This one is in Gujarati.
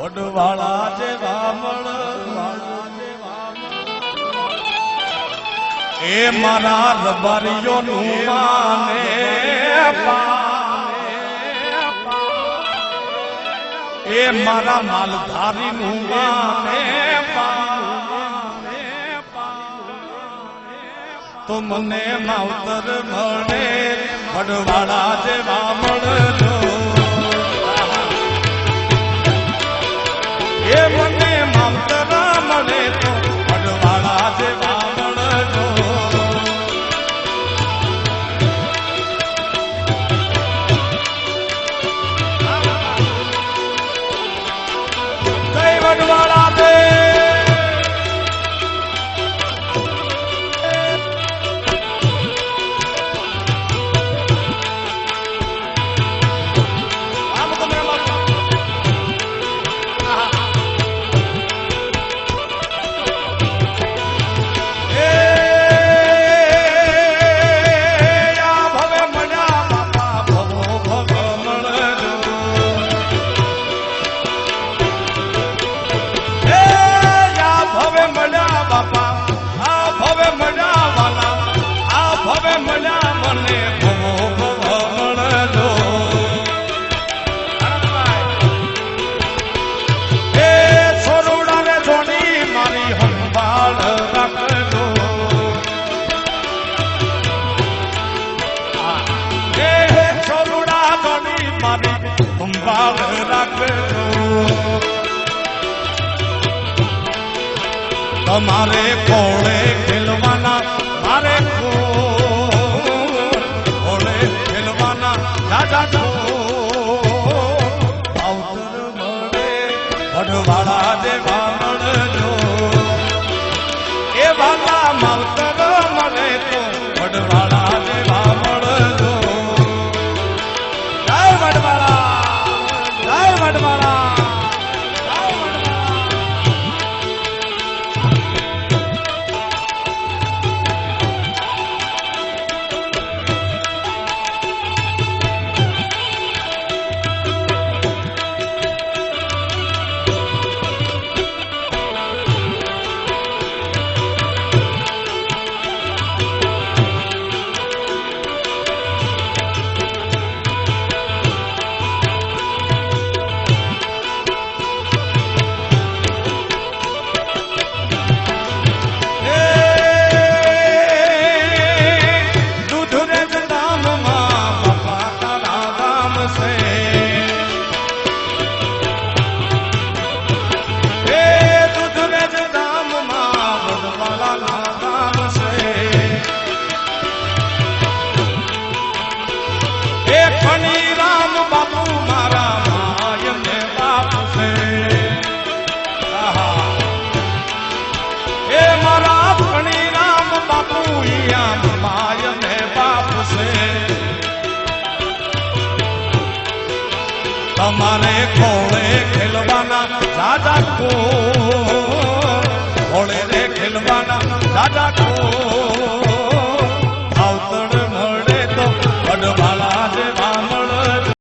વડવાળા જેવા મળ એ મારા રબારીઓનું માને એ મારા માલધારીનું માને તો મને માવતર મળે વડવાળા જેવા મળજો એ મને માવતર મળે તો વડવાળા જેવા મળજો જય વડવાળા દે તમારે કોળે ખેલવાના મારે કોળે ખેલવાના દાદા માવતર મળે વડવાળા જેવા મળજો એ વાલા માવતર મળે તો વડવાળા જેવા મળજો જય વડવાળા જય વડવાળા તમારે કોળે ખેલવાના દાદા કોળે રે ખેલવાના દાદા